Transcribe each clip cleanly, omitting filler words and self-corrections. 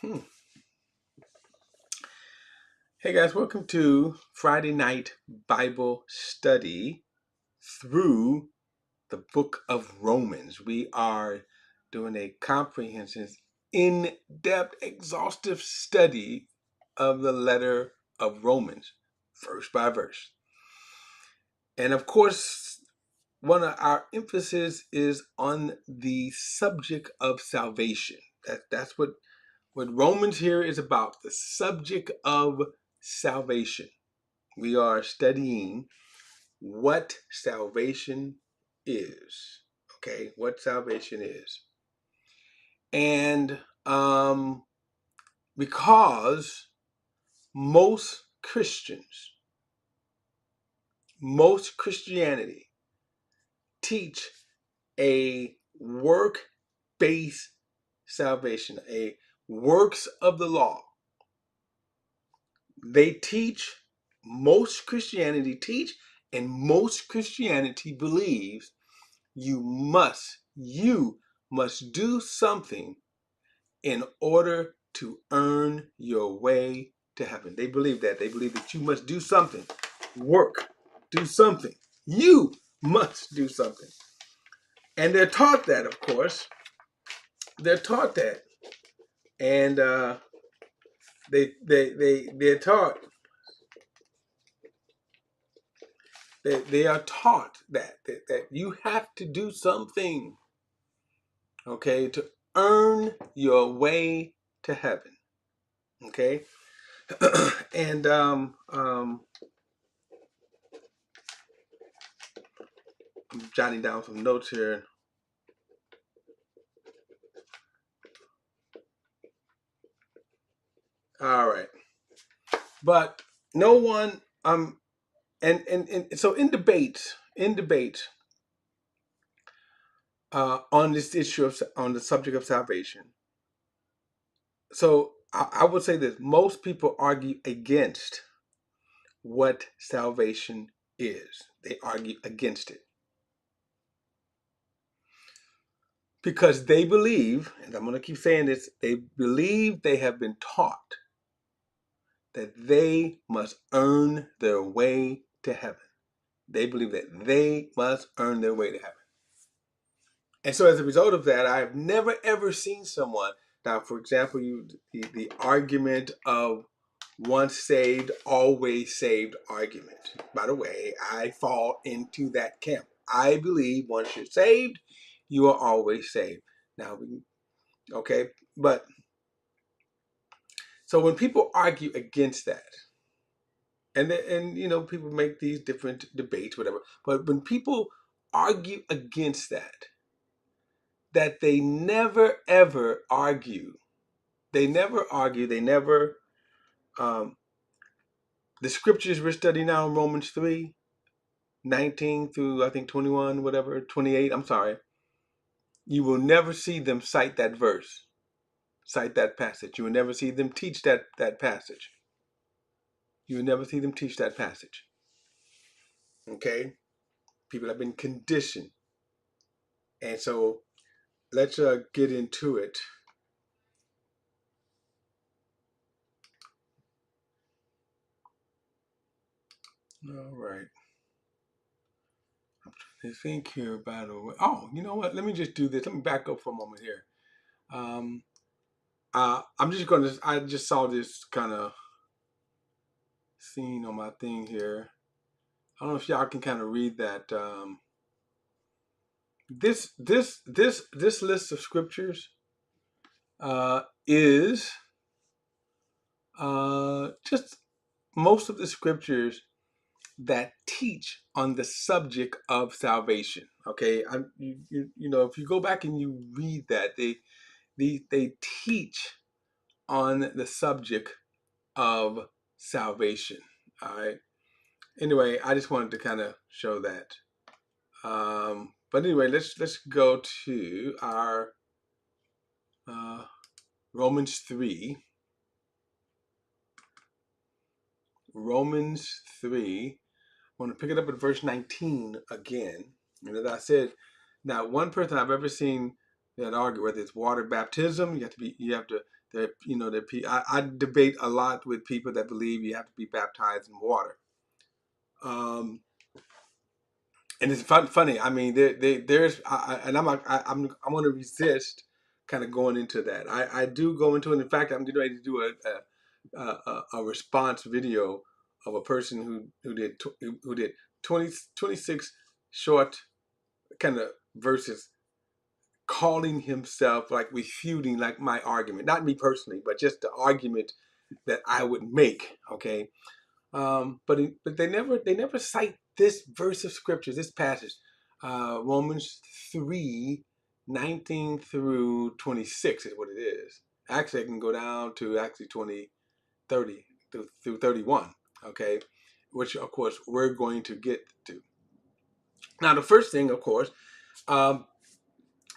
Hmm. Hey guys, welcome to Friday Night Bible Study through the book of Romans. We are doing a comprehensive, in-depth, exhaustive study of the letter of Romans, verse by verse. And of course, one of our emphasis is on the subject of salvation. That's what Romans here is about, the subject of salvation. We are studying what salvation is. Okay, what salvation is. And because most Christians, most Christianity teach a work-based salvation, a works of the law. Most Christianity teach, and most Christianity believes you must do something in order to earn your way to heaven. They believe that. They believe that you must do something. Work. Do something. You must do something. And they're taught that, of course. They're taught that. And they're taught they are taught that you have to do something, okay, to earn your way to heaven, okay. And I'm jotting down some notes here. All right, but no one and so in debate on this issue on the subject of salvation. So I would say that most people argue against what salvation is. They argue against it because they believe, and I'm going to keep saying this, they believe they have been taught that they must earn their way to heaven. They believe that they must earn their way to heaven. And so as a result of that, I have never ever seen someone, now for example, the argument of once saved, always saved argument. By the way, I fall into that camp. I believe once you're saved, you are always saved. Now, okay, but so when people argue against that, and people make these different debates, whatever, but when people argue against that they never ever argue, they never um the scriptures we're studying now in Romans 3:19 through I think 21, whatever, 28, I'm sorry, you will never see them cite that verse, cite that passage. You will never see them teach that passage. You will never see them teach that passage. Okay? People have been conditioned. And so let's get into it. All right. I'm trying to think here about a way. Oh, you know what? Let me just do this. Let me back up for a moment here. Um, I'm just gonna. I just saw this kind of scene on my thing here. I don't know if y'all can kind of read that. This list of scriptures is just most of the scriptures that teach on the subject of salvation. Okay, if you go back and you read that, they teach on the subject of salvation. All right. Anyway, I just wanted to kind of show that. But anyway, let's go to our uh, Romans 3. Romans 3. I want to pick it up at verse 19 again. And as I said, not one person I've ever seen that argue whether it's water baptism, you have to I debate a lot with people that believe you have to be baptized in water. And it's funny. I mean, there's, and I'm going to resist kind of going into that. I do go into it. In fact, I'm getting ready to do a response video of a person who did 26 short kind of verses, calling himself, like, refuting, like, my argument, not me personally, but just the argument that I would make. Okay. But they never cite this verse of scripture, this passage, Romans 3:19 through 26 is what it is. Actually, I can go down to actually 30 through 31. Okay, which of course we're going to get to. Now, the first thing, of course, um,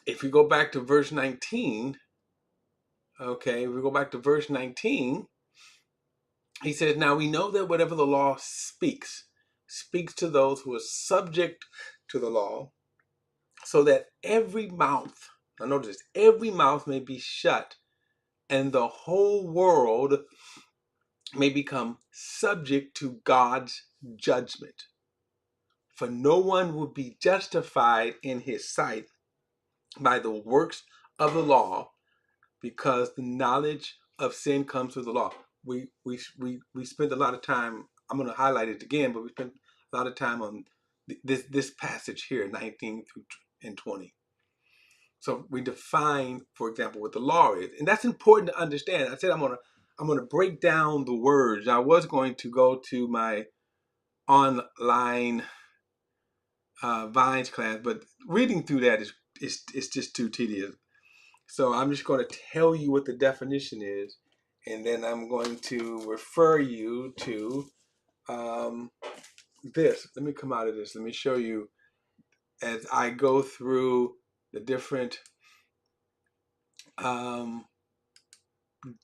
if we go back to verse 19, okay, if we go back to verse 19. He says, now we know that whatever the law speaks to those who are subject to the law, so that every mouth, now notice this, every mouth may be shut, and the whole world may become subject to God's judgment. For no one will be justified in his sight by the works of the law, because the knowledge of sin comes through the law. We spent a lot of time. I'm going to highlight it again, but we spent a lot of time on this passage here, 19 through and 20. So we define, for example, what the law is, and that's important to understand. I said I'm gonna break down the words. I was going to go to my online Vines class, but reading through that is just too tedious. So I'm just going to tell you what the definition is, and then I'm going to refer you to this. Let me come out of this. Let me show you as I go through the different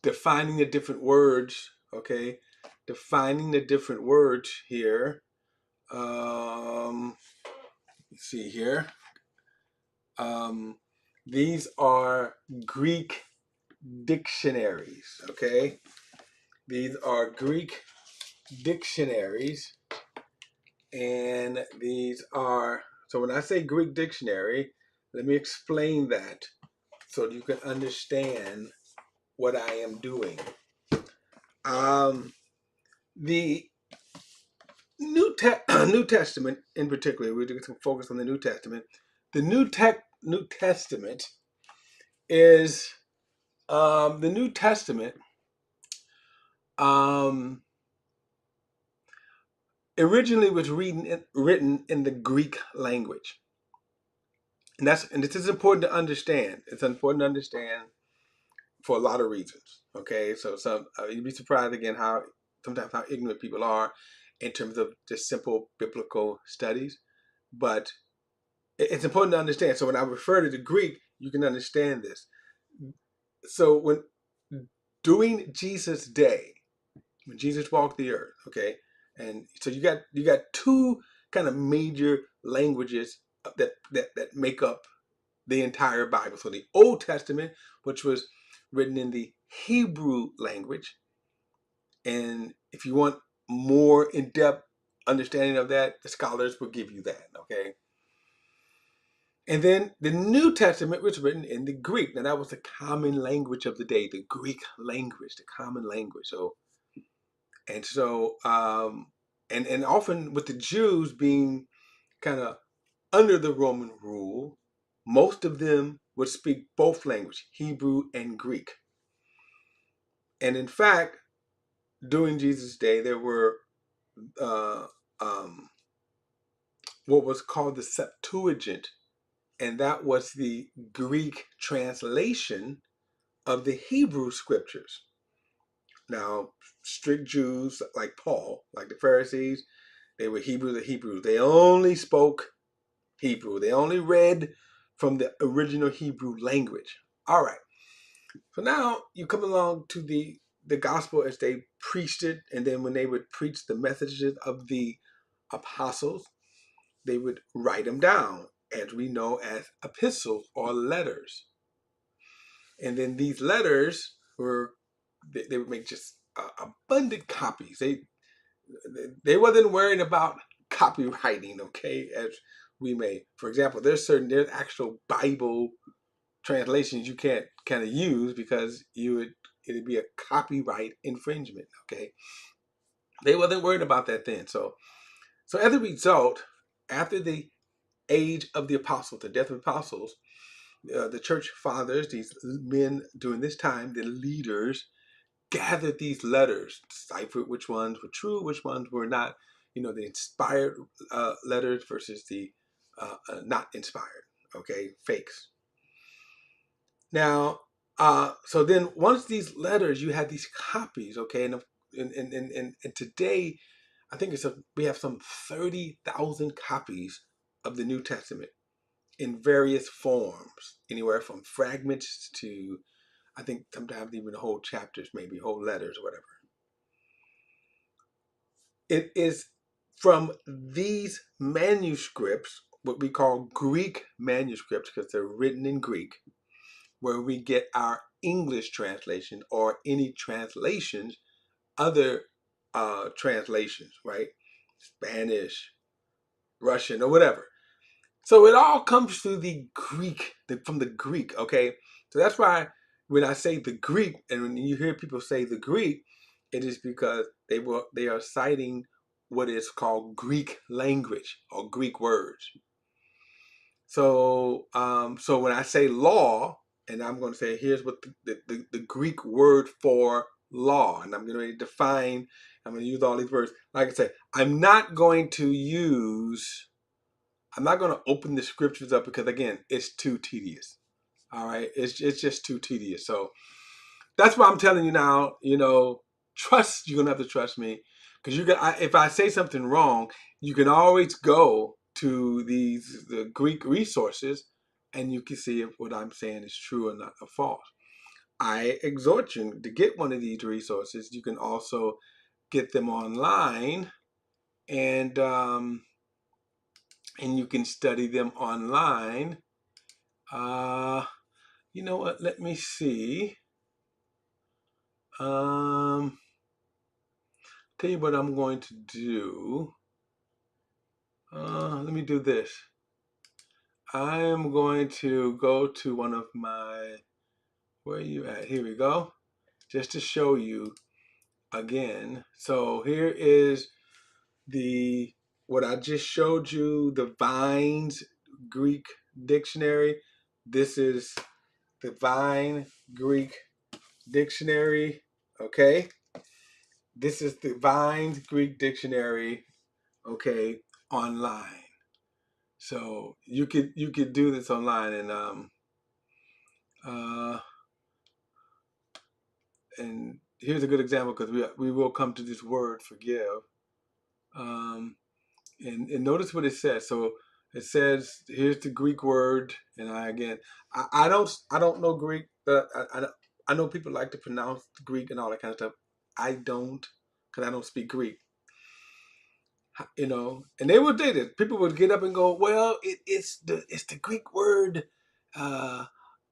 defining the different words. Okay, defining the different words here. Let's see here. These are Greek dictionaries. Okay, these are Greek dictionaries, and these are, so when I say Greek dictionary, let me explain that so you can understand what I am doing. The New Testament in particular, we're going to focus on the New Testament. The New Testament is the New Testament originally was written in the Greek language, and this is important to understand. It's important to understand for a lot of reasons. Okay, so you'd be surprised again how sometimes how ignorant people are in terms of just simple biblical studies, but it's important to understand. So when I refer to the Greek, you can understand this. So when during Jesus' day, when Jesus walked the earth, okay, and so you got two kind of major languages that make up the entire Bible. So the Old Testament, which was written in the Hebrew language, and if you want more in-depth understanding of that, the scholars will give you that, okay? And then the New Testament was written in the Greek. Now that was the common language of the day, the Greek language, the common language. So and often with the Jews being kind of under the Roman rule, most of them would speak both languages, Hebrew and Greek. And in fact, during Jesus' day, there were uh, what was called the Septuagint, and that was the Greek translation of the Hebrew scriptures. Now, strict Jews like Paul, like the Pharisees, they were Hebrews. They only spoke Hebrew. They only read from the original Hebrew language. All right. So now you come along to the gospel as they preached it, and then when they would preach the messages of the apostles, they would write them down, as we know as epistles or letters. And then these letters were they would make just abundant copies. They wasn't worried about copywriting, okay, as we may. For example, there's actual Bible translations you can't kind of use because it'd be a copyright infringement, okay. They wasn't worried about that then. So as a result, after the age of the apostles, the death of the apostles, the church fathers, these men during this time, the leaders, gathered these letters, deciphered which ones were true, which ones were not, the inspired letters versus the not inspired, okay, fakes. Now, so then once these letters, you had these copies, okay, and today, I think we have some 30,000 copies of the New Testament in various forms, anywhere from fragments to, I think sometimes even whole chapters, maybe whole letters or whatever. It is from these manuscripts, what we call Greek manuscripts, because they're written in Greek, where we get our English translation or any translations, other translations, right? Spanish, Russian, or whatever. So it all comes through the Greek, from the Greek, okay? So that's why when I say the Greek, and when you hear people say the Greek, it is because they are citing what is called Greek language or Greek words. So so when I say law, and I'm going to say here's what the Greek word for law, and I'm going to define. I'm going to use all these words. Like I said, I'm not going to open the scriptures up because again, it's too tedious. All right, it's just too tedious. So that's why I'm telling you now. You're gonna have to trust me because if I say something wrong, you can always go to the Greek resources, and you can see if what I'm saying is true or not or false. I exhort you to get one of these resources. You can also get them online, and you can study them online. You know what? Let me see. Tell you what I'm going to do. Let me do this. I am going to go to one of my, where are you at? Here we go. Just to show you again. So here is what I just showed you, the Vines Greek Dictionary. This is the Vine Greek Dictionary, okay? This is the Vines Greek Dictionary, okay, online. So you could do this online, and here's a good example because we will come to this word forgive, and notice what it says. So it says here's the Greek word, and I don't know Greek, but I know people like to pronounce Greek and all that kind of stuff. I don't, because I don't speak Greek. And they would do this. People would get up and go, well, it's the Greek word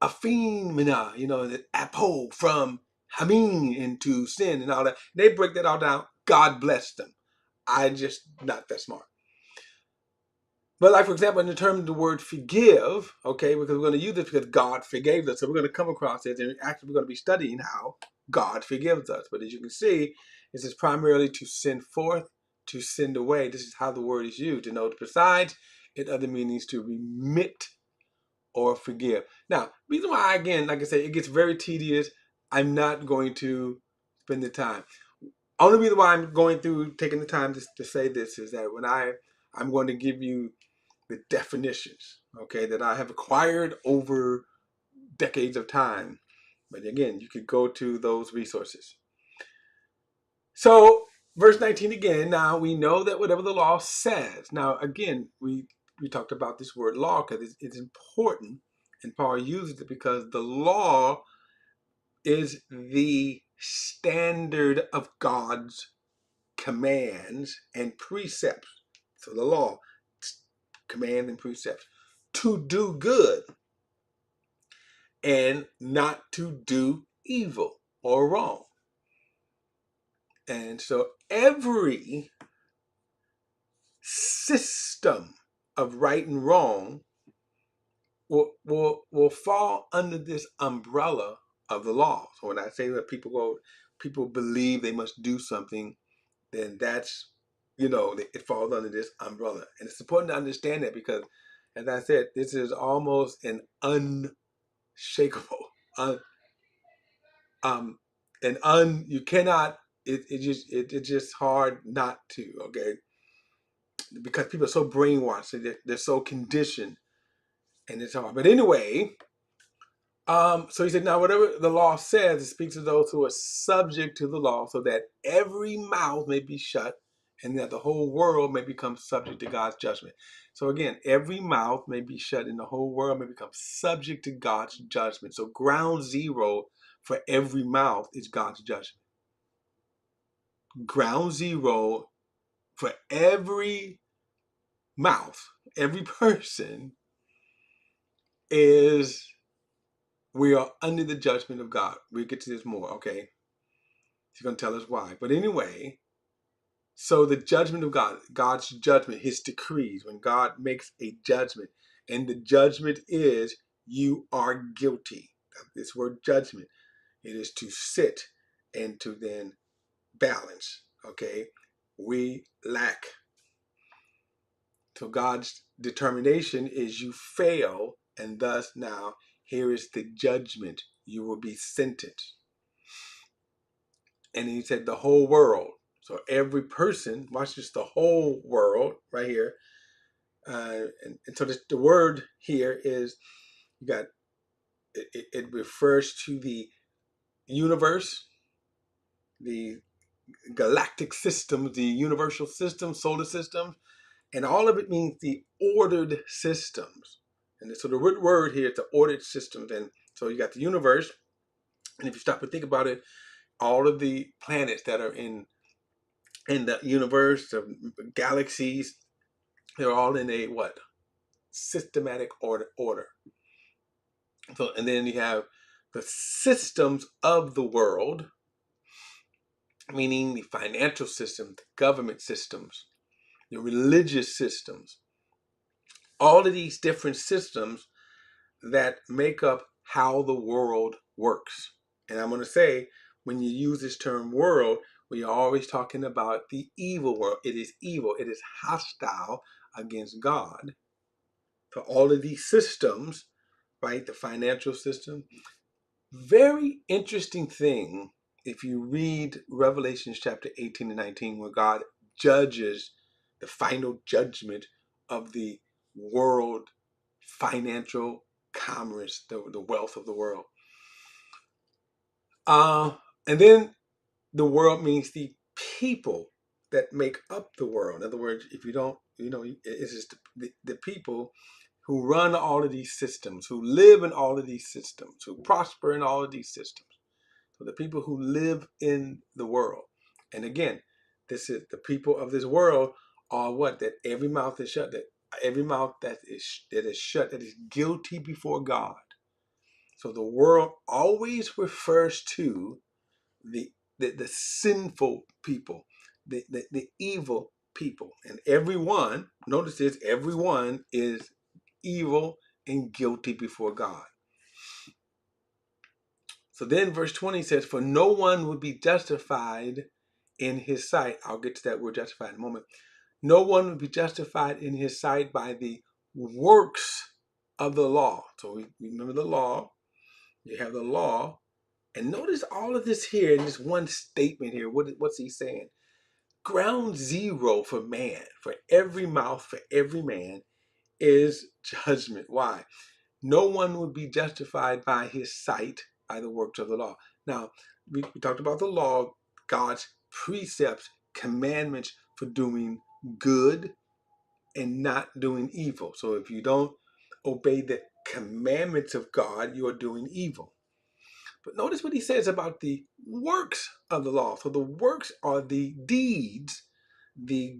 aphemina, the apo from hamin into sin and all that. They break that all down. God bless them. I just not that smart. But like, for example, in the term of the word forgive, okay, because we're going to use this because God forgave us. So we're going to come across it, and actually we're going to be studying how God forgives us. But as you can see, this is primarily to send forth, to send away. This is how the word is used. Denote besides, it other meanings to remit or forgive. Now, reason why, again, like I said, it gets very tedious. I'm not going to spend the time. Only reason why I'm taking the time to say this is that when I'm going to give you the definitions, okay, that I have acquired over decades of time. But again, you could go to those resources. So, verse 19 again, now we know that whatever the law says. Now, again, we talked about this word law because it's important, and Paul uses it because the law is the standard of God's commands and precepts. So the law, command and precepts, to do good and not to do evil or wrong. And so every system of right and wrong will fall under this umbrella of the law. So when I say that people believe they must do something, then that's, it falls under this umbrella. And it's important to understand that because, as I said, this is almost an unshakable, you cannot, it's just hard not to, okay? Because people are so brainwashed, they're so conditioned, and it's hard. But anyway, so he said, now whatever the law says, it speaks to those who are subject to the law, so that every mouth may be shut, and that the whole world may become subject to God's judgment. So again, every mouth may be shut, and the whole world may become subject to God's judgment. So ground zero for every mouth is God's judgment. Ground zero for every mouth, every person, is we are under the judgment of God. We'll get to this more, okay? He's going to tell us why. But anyway, so the judgment of God, God's judgment, his decrees, when God makes a judgment, and the judgment is you are guilty. This word judgment, it is to sit and to then balance, okay? We lack. So God's determination is you fail, and thus now here is the judgment. You will be sentenced. And he said the whole world. So every person, watch this, the whole world right here. And so the word here is, you got, it refers to the universe, the galactic system, the universal system, solar system, and all of it means the ordered systems. And so the root word here is the ordered systems. And so you got the universe, and if you stop and think about it, all of the planets that are in the universe, the galaxies, they're all in a what? Systematic order. So, and then you have the systems of the world, meaning the financial system, the government systems, the religious systems, all of these different systems that make up how the world works. And I'm going to say, when you use this term world, we are always talking about the evil world. It is evil. It is hostile against God. So all of these systems, right, the financial system, very interesting thing if you read Revelations chapter 18 and 19, where God judges the final judgment of the world financial commerce, the wealth of the world. And then the world means the people that make up the world. In other words, if you don't, it's just the people who run all of these systems, who live in all of these systems, who prosper in all of these systems. So the people who live in the world. And again, this is the people of this world are what? That every mouth is shut, that every mouth that is shut, that is guilty before God. So the world always refers to the sinful people, the evil people. And everyone, notice this, everyone is evil and guilty before God. So then verse 20 says, for no one would be justified in his sight. I'll get to that word justified in a moment. No one would be justified in his sight by the works of the law. So we remember the law. You have the law. And notice all of this here in this one statement here. What's he saying? Ground zero for man, for every mouth, for every man, is judgment. Why? No one would be justified by his sight, by the works of the law. Now, we talked about the law, God's precepts, commandments for doing good and not doing evil. So if you don't obey the commandments of God, you are doing evil. But notice what he says about the works of the law. So the works are the deeds, the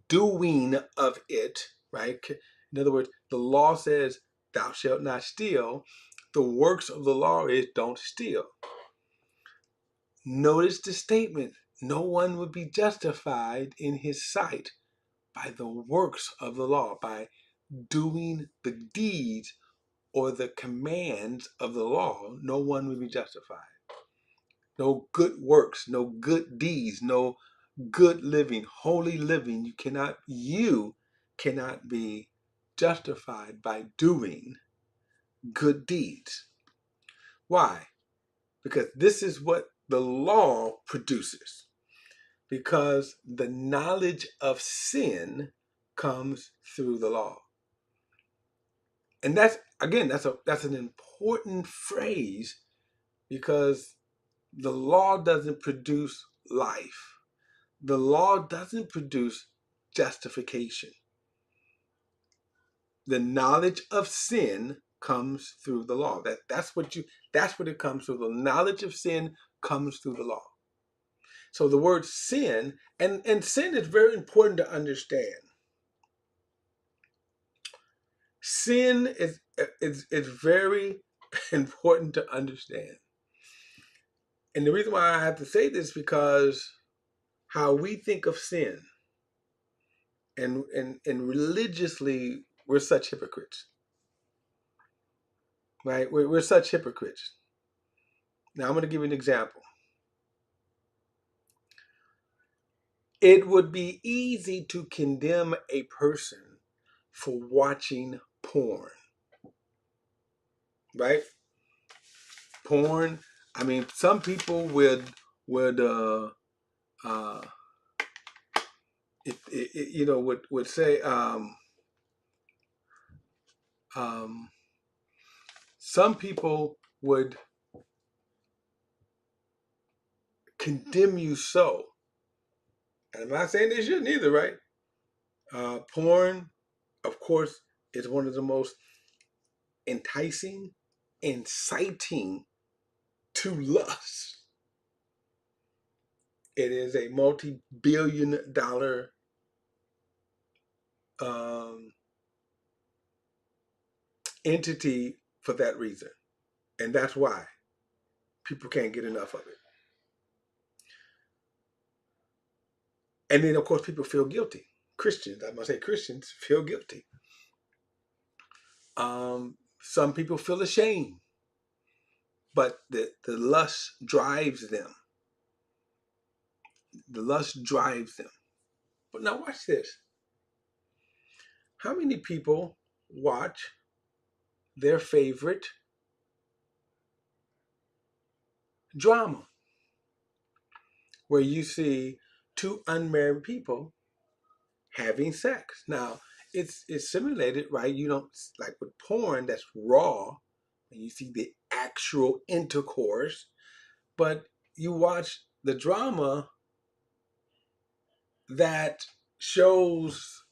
doing of it, right? In other words, the law says, thou shalt not steal. The works of the law is don't steal. Notice the statement, no one would be justified in his sight by the works of the law, by doing the deeds or the commands of the law. No one would be justified. No good works, no good deeds, no good living, holy living. You cannot be justified by doing good deeds. Why? Because this is what the law produces. Because the knowledge of sin comes through the law. And that's an important phrase, because the law doesn't produce life. The law doesn't produce justification. The knowledge of sin comes through the law. That's what it comes through. The knowledge of sin comes through the law. So the word sin, and sin is very important to understand. Sin is very important to understand. And the reason why I have to say this is because how we think of sin and religiously, we're such hypocrites. Right? We're such hypocrites. Now I'm going to give you an example. It would be easy to condemn a person for watching porn. Right? Porn. I mean, some people would would say some people would condemn you so. And I'm not saying they shouldn't either, right? Porn, of course, is one of the most enticing, inciting to lust. It is a multi-billion-dollar entity for that reason. And that's why people can't get enough of it. And then, of course, people feel guilty. Christians, I must say Christians feel guilty. Some people feel ashamed, but the lust drives them. The lust drives them. But now watch this. How many people watch their favorite drama where you see two unmarried people having sex? Now, it's simulated, right? You don't, like with porn, that's raw, and you see the actual intercourse, but you watch the drama that shows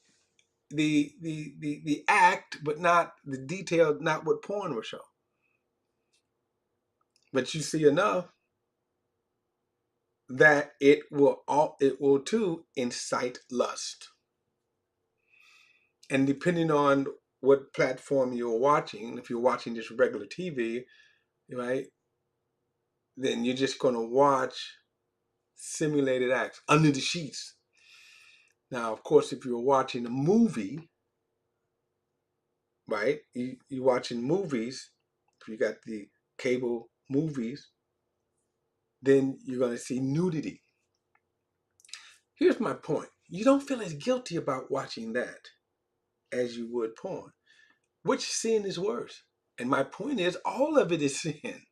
the act, but not the detail, not what porn will show. But you see enough that it will too incite lust. And depending on what platform you're watching, if you're watching just regular TV, right, then you're just going to watch simulated acts under the sheets. Now, of course, if you're watching a movie, right, you're watching movies, if you got the cable movies, then you're going to see nudity. Here's my point. You don't feel as guilty about watching that as you would porn. Which sin is worse? And my point is, all of it is sin.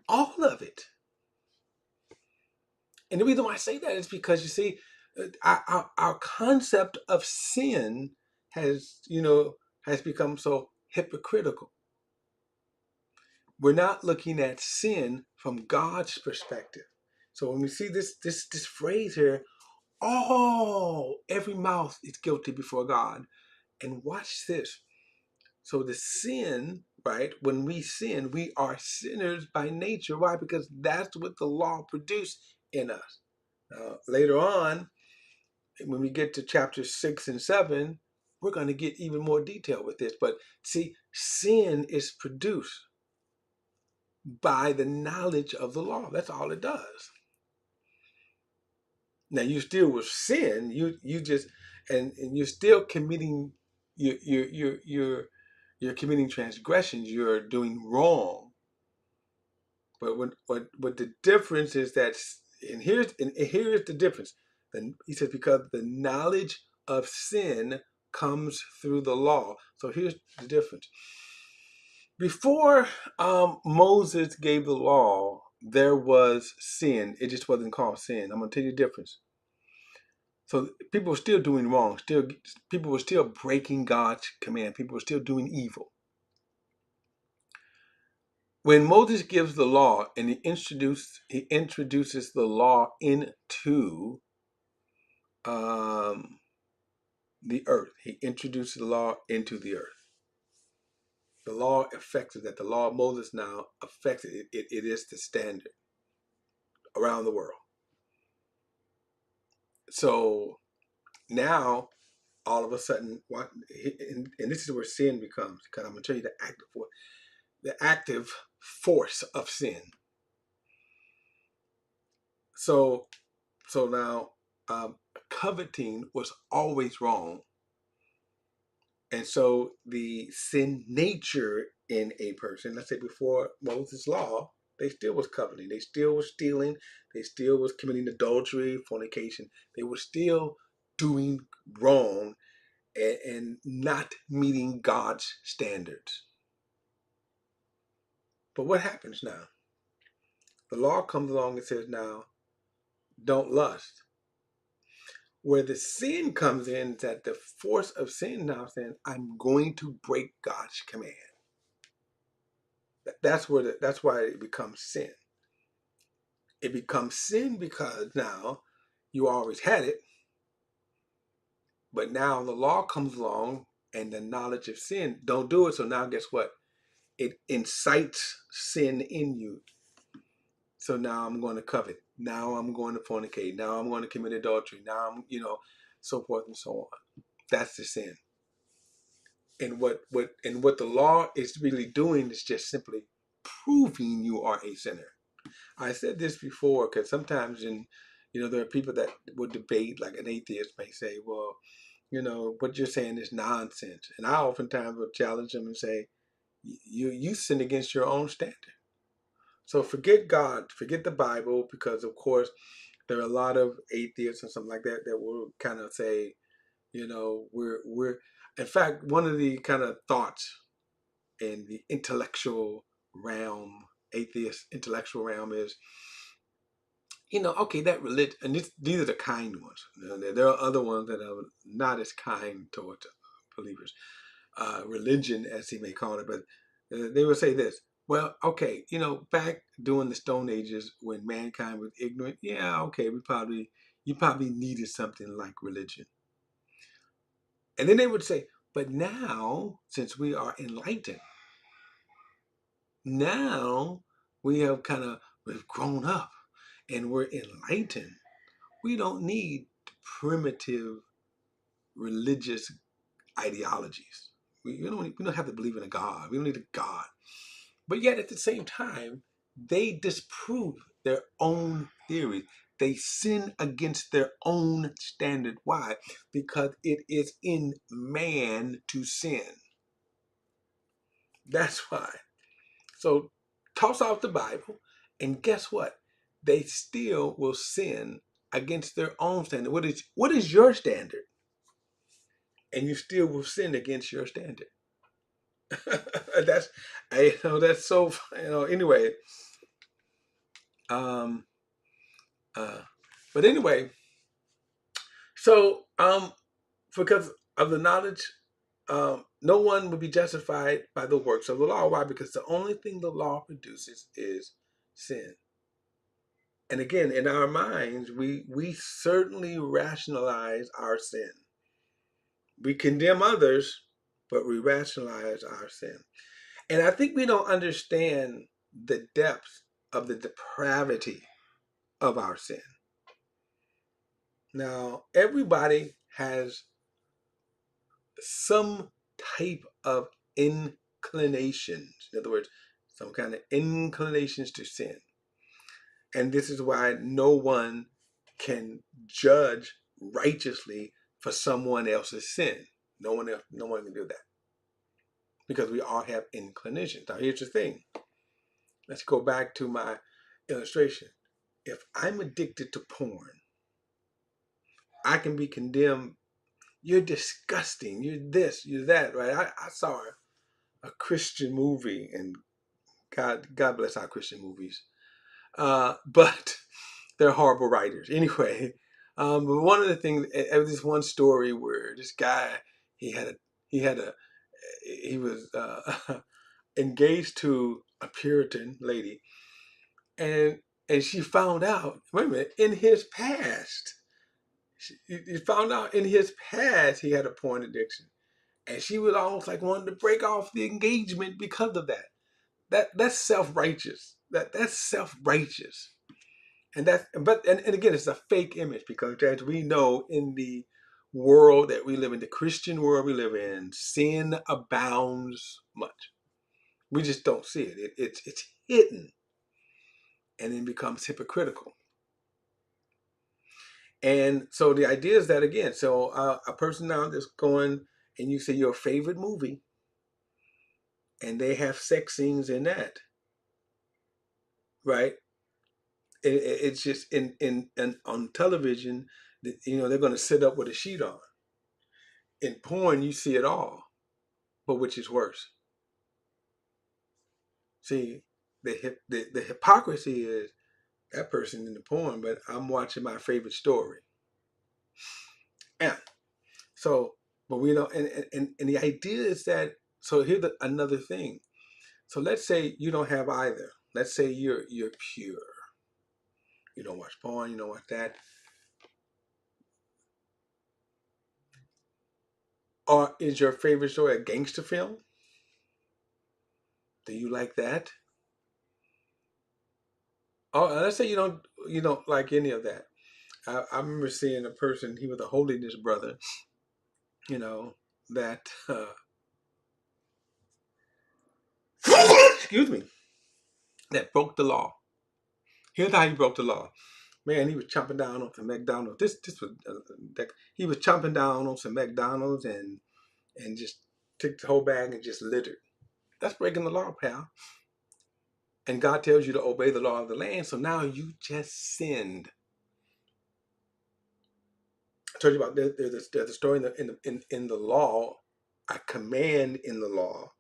All of it. And the reason why I say that is because, you see, our concept of sin has become so hypocritical. We're not looking at sin from God's perspective. So when we see this phrase here, every mouth is guilty before God. And watch this. So the sin, right? When we sin, we are sinners by nature. Why? Because that's what the law produced in us. Later on, when we get to chapters 6 and 7, we're going to get even more detail with this. But see, sin is produced by the knowledge of the law. That's all it does. Now you still will sin. You just and you're still committing you're committing transgressions. You're doing wrong. But what the difference is that and here's the difference. Then he says because the knowledge of sin comes through the law. So here's the difference. Before Moses gave the law, there was sin. It just wasn't called sin. I'm gonna tell you the difference. So people were still doing wrong. People were still breaking God's command. People were still doing evil. When Moses gives the law and he introduces the law into um, the earth. He introduces the law into the earth. The law affects that. The law of Moses now affects it. It is the standard around the world. So now, all of a sudden, and this is where sin becomes, because I'm going to tell you the active force of sin. So now, coveting was always wrong. And so the sin nature in a person, let's say before Moses' law, they still was coveting. They still was stealing. They still was committing adultery, fornication. They were still doing wrong and not meeting God's standards. But what happens now? The law comes along and says, now, don't lust. Where the sin comes in is that the force of sin now saying, I'm going to break God's command. That's why it becomes sin. It becomes sin because now you always had it, but now the law comes along and the knowledge of sin, don't do it. So now guess what? It incites sin in you. So now I'm going to covet. Now I'm going to fornicate. Now I'm going to commit adultery. Now I'm, so forth and so on. That's the sin. And what the law is really doing is just simply proving you are a sinner. I said this before because sometimes there are people that would debate, like an atheist may say, well, what you're saying is nonsense. And I oftentimes will challenge them and say, you sin against your own standard. So forget God, forget the Bible, because of course there are a lot of atheists and something like that that will kind of say, we're in fact, one of the kind of thoughts in the intellectual realm, atheist intellectual realm is, okay, that religion, and these are the kind ones. There are other ones that are not as kind towards believers, religion, as he may call it, but they would say this. Well, okay, back during the Stone Ages when mankind was ignorant, yeah, okay, you probably needed something like religion. And then they would say, but now, since we are enlightened, now we've grown up and we're enlightened. We don't need primitive religious ideologies. We don't have to believe in a God. We don't need a God. But yet at the same time, they disprove their own theory. They sin against their own standard. Why? Because it is in man to sin. That's why. So toss out the Bible, and guess what? They still will sin against their own standard. What is your standard? And you still will sin against your standard. That's so anyway. Um but anyway, so because of the knowledge, no one would be justified by the works of the law. Why? Because the only thing the law produces is sin. And again, in our minds, we certainly rationalize our sin. We condemn others, but we rationalize our sin. And I think we don't understand the depth of the depravity of our sin. Now, everybody has some type of inclinations. In other words, some kind of inclinations to sin. And this is why no one can judge righteously for someone else's sin. No one can do that, because we all have inclinations. Now here's the thing. Let's go back to my illustration. If I'm addicted to porn, I can be condemned. You're disgusting. You're this, you're that, right? I saw a Christian movie, and God bless our Christian movies. But they're horrible writers. Anyway, but one of the things, there was this one story where this guy, he had a, he had a, he was engaged to a Puritan lady, and she found out. Wait a minute, in his past, he found out in his past he had a porn addiction, and she was almost like wanting to break off the engagement because of that. That's self-righteous. That's self-righteous. And again, it's a fake image, because as we know, in the world that we live in, the Christian world we live in, sin abounds much. We just don't see it. It's hidden, and then becomes hypocritical. And so the idea is that, again, so a person now that's going, and you say your favorite movie, and they have sex scenes in that, right? It's just in on television, they're going to sit up with a sheet on. In porn, you see it all, but which is worse? See, the hypocrisy is that person in the porn, but I'm watching my favorite story. And so, but we don't, and the idea is that, so here's another thing. So let's say you don't have either. Let's say you're pure. You don't watch porn, you don't watch that. Or is your favorite story a gangster film? Do you like that? Oh, let's say you don't like any of that. I remember seeing a person. He was a holiness brother. That excuse me, that broke the law. Here's how he broke the law. Man, he was chomping down on some McDonald's. This was he was chomping down on some McDonald's, and just took the whole bag and just littered. That's breaking the law, pal. And God tells you to obey the law of the land. So now you just sinned. I told you about there's a story in the law, a command in the law,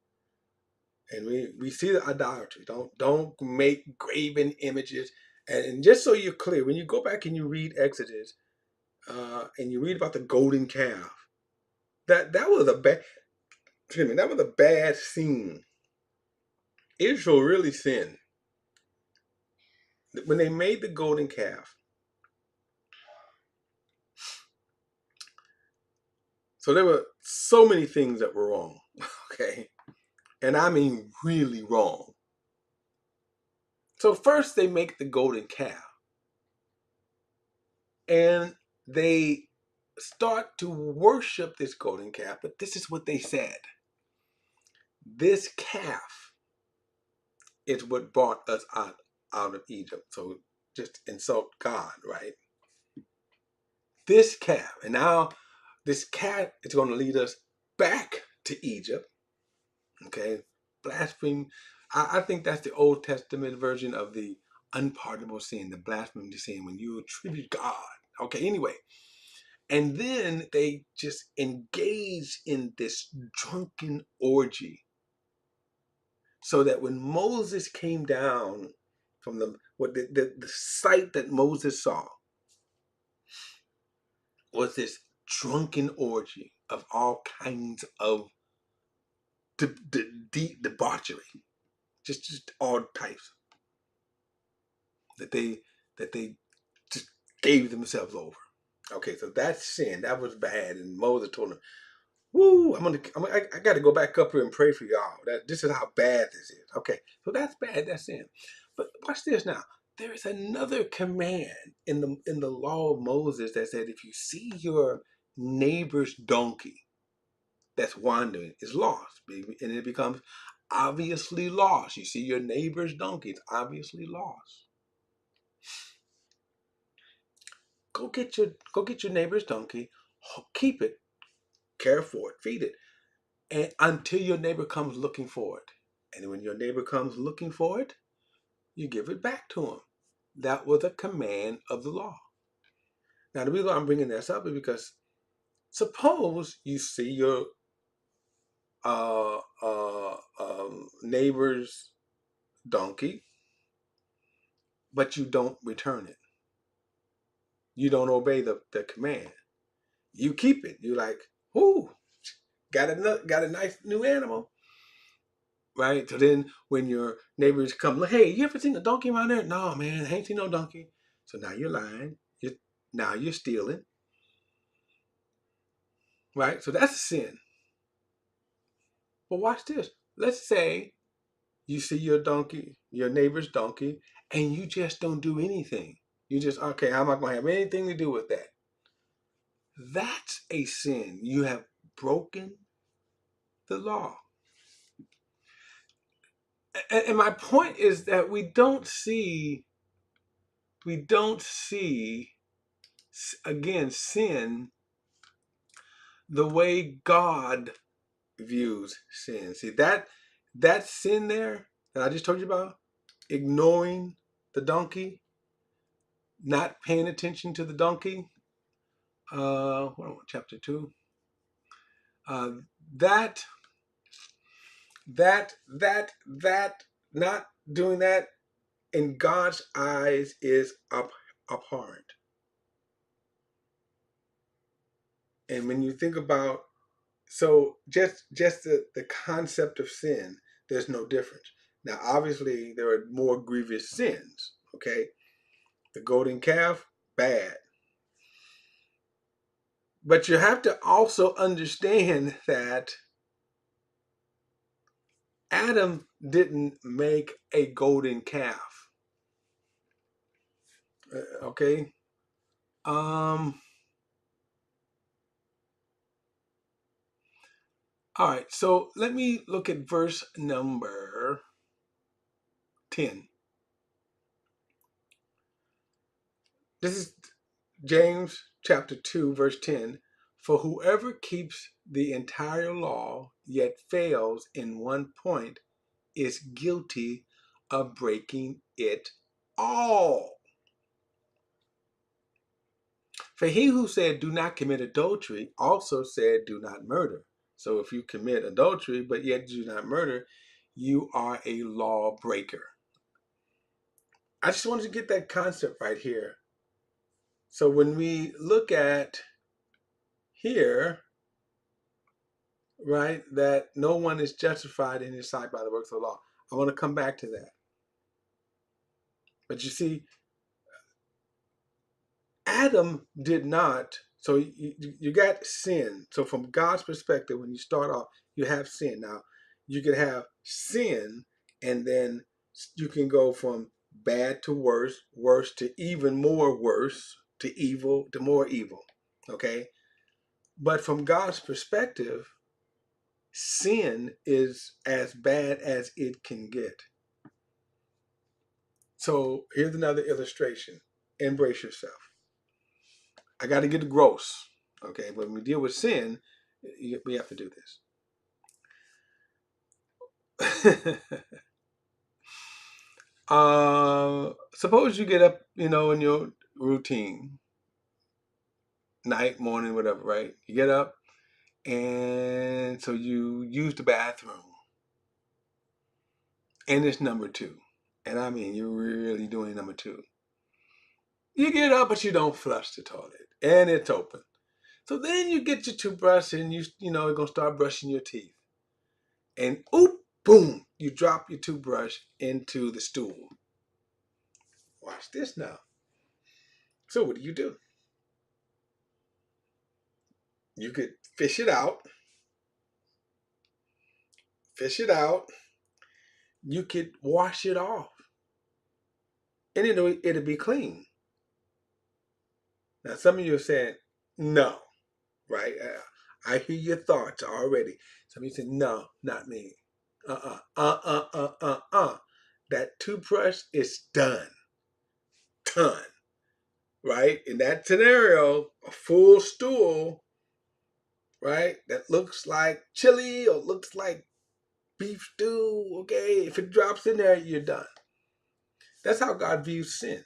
and we see the idolatry. Don't make graven images. And just so you're clear, when you go back and you read Exodus, and you read about the golden calf, that was a bad, excuse me, that was a bad scene. Israel really sinned when they made the golden calf. So there were so many things that were wrong, okay? And I mean really wrong. So first they make the golden calf, and they start to worship this golden calf, but this is what they said. This calf is what brought us out of Egypt. So just insult God, right? This calf, and now this calf is going to lead us back to Egypt. Okay, blaspheme. I think that's the Old Testament version of the unpardonable sin, the blasphemy sin, when you attribute God. Okay, anyway. And then they just engage in this drunken orgy. So that when Moses came down from the sight that Moses saw was this drunken orgy of all kinds of debauchery, just all types that they just gave themselves over. Okay, so that's sin. That was bad, and Moses told them, "Woo! I got to go back up here and pray for y'all. This is how bad this is." Okay, so that's bad. That's sin. But watch this now. There is another command in the law of Moses that said, if you see your neighbor's donkey that's wandering, is lost, and it becomes obviously lost. You see your neighbor's donkey, it's obviously lost. Go get your neighbor's donkey, keep it, care for it, feed it, and until your neighbor comes looking for it. And when your neighbor comes looking for it, you give it back to him. That was a command of the law. Now, the reason why I'm bringing this up is because suppose you see your neighbor's donkey, but you don't return it. You don't obey the command. You keep it. You're like, "Ooh, got a nice new animal." Right? So then when your neighbors come, hey, you ever seen a donkey around there? No, man, I ain't seen no donkey. So now you're lying. Now you're stealing. Right? So that's a sin. But watch this. Let's say you see your donkey, your neighbor's donkey, and you just don't do anything. You just, okay, I'm not going to have anything to do with that. That's a sin. You have broken the law. And my point is that we don't see, again, sin the way God views sin. See, that sin there that I just told you about, ignoring the donkey, not paying attention to the donkey, chapter 2, uh, that not doing that in God's eyes is abhorrent. And when you think about, so just the concept of sin, there's no difference. Now, obviously, there are more grievous sins. Okay, the golden calf, bad. But you have to also understand that Adam didn't make a golden calf. Okay. All right. So let me look at verse number 10. This is James chapter 2, verse 10. For whoever keeps the entire law yet fails in one point is guilty of breaking it all. For he who said, do not commit adultery, also said, do not murder. So if you commit adultery, but yet do not murder, you are a lawbreaker. I just wanted to get that concept right here. So when we look at here, right, that no one is justified in his sight by the works of the law. I want to come back to that. But you see, Adam did not. So you got sin. So from God's perspective, when you start off, you have sin. Now, you can have sin, and then you can go from bad to worse, worse to even more worse, to evil, to more evil. Okay? But from God's perspective, sin is as bad as it can get. So here's another illustration. Embrace yourself. I got to get gross. Okay, when we deal with sin, we have to do this. Suppose you get up, in your routine, night, morning, whatever, right? You get up, and so you use the bathroom, and it's number 2. And I mean, you're really doing number 2. You get up, but you don't flush the toilet, and it's open. So then you get your toothbrush, and you're going to start brushing your teeth. And oop, boom, you drop your toothbrush into the stool. Watch this now. So what do? You could fish it out. You could wash it off. And it'll be clean. Now, some of you are saying, no, right? I hear your thoughts already. Some of you say, no, not me. That toothbrush is done. Done. Right? In that scenario, a full stool, right, that looks like chili or looks like beef stew, okay, if it drops in there, you're done. That's how God views sin.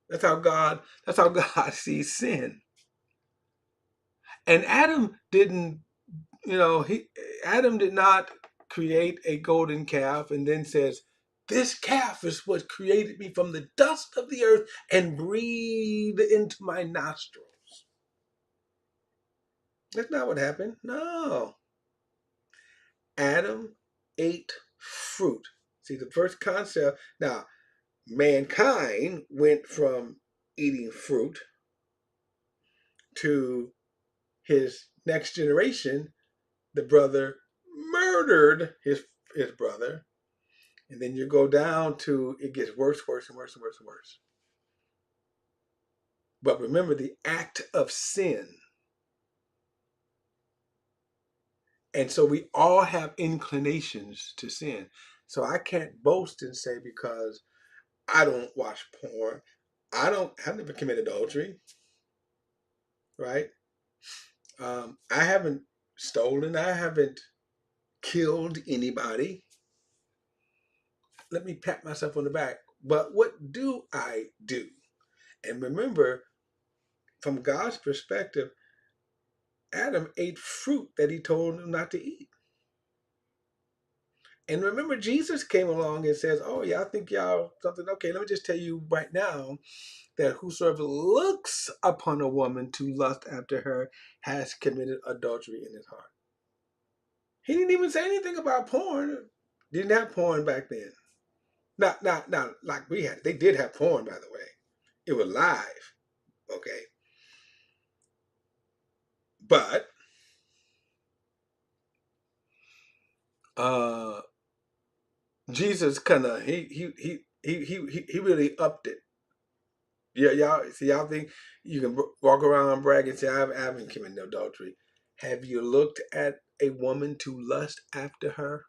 That's how God sees sin. And Adam didn't, he Adam did not create a golden calf and then says, this calf is what created me from the dust of the earth and breathed into my nostrils. That's not what happened. No. Adam ate fruit. See, the first concept, now, mankind went from eating fruit to his next generation. The brother murdered his brother, and then you go down to it gets worse, worse, and worse, and worse, and worse. But remember the act of sin. And so we all have inclinations to sin. So I can't boast and say because I don't watch porn, I've never committed adultery, right? I haven't stolen, I haven't killed anybody. Let me pat myself on the back. But what do I do? And remember, from God's perspective, Adam ate fruit that he told him not to eat. And remember, Jesus came along and says, oh, yeah, I think y'all something. Okay, let me just tell you right now that whosoever looks upon a woman to lust after her has committed adultery in his heart. He didn't even say anything about porn. Didn't have porn back then. Not like we had. They did have porn, by the way. It was live. Okay. But Jesus kind of he really upped it. Yeah, y'all think you can walk around and brag and say I haven't committed no adultery. Have you looked at a woman to lust after her?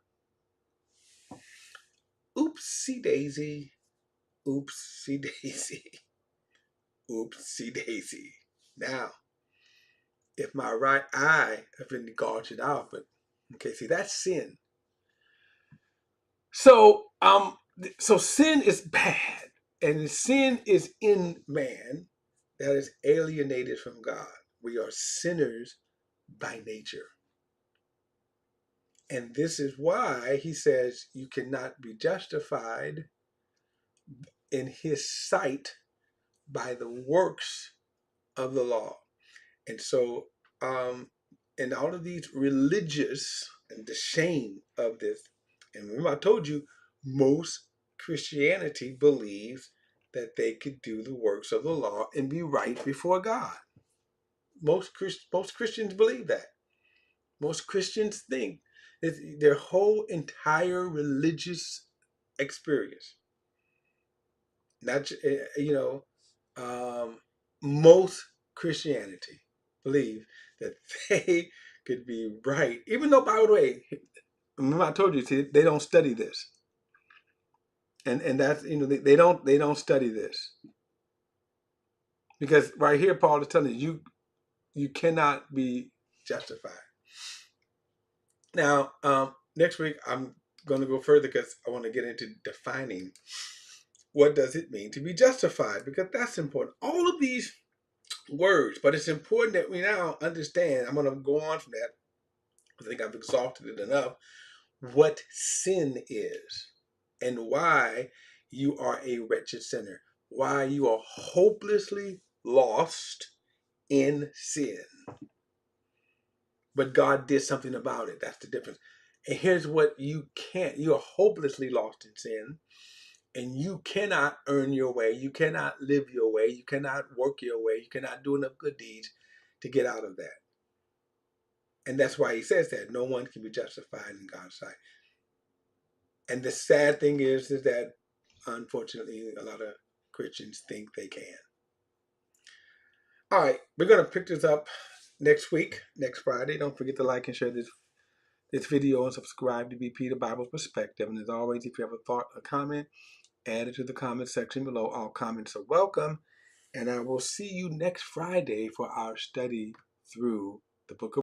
Oopsie daisy, oopsie daisy, oopsie daisy. Now, if my right eye have been gouged out, but okay, see that's sin. So sin is bad, and sin is in man that is alienated from God. We are sinners by nature. And this is why he says you cannot be justified in his sight by the works of the law. And so, and all of these religious and the shame of this, and remember I told you, most Christianity believes that they could do the works of the law and be right before God. Most Christians believe that. Most Christians think that their whole entire religious experience, not most Christianity believe that they could be right, even though, by the way, remember I told you, see, they don't study this, and that's they don't study this because right here Paul is telling you cannot be justified. Now, next week I'm going to go further because I want to get into defining what does it mean to be justified, because that's important. All of these words, but it's important that we now understand. I'm going to go on from that. I think I've exalted it enough. What sin is and why you are a wretched sinner, why you are hopelessly lost in sin. But God did something about it. That's the difference. And here's what you can't. You are hopelessly lost in sin. And you cannot earn your way. You cannot live your way. You cannot work your way. You cannot do enough good deeds to get out of that. And that's why he says that no one can be justified in God's sight. And the sad thing is that unfortunately a lot of Christians think they can. All right, we're going to pick this up next week, next Friday. Don't forget to like and share this this video and subscribe to BP the Bible Perspective. And as always, if you have a thought or comment, add it to the comment section below. All comments are welcome. And I will see you next Friday for our study through the book of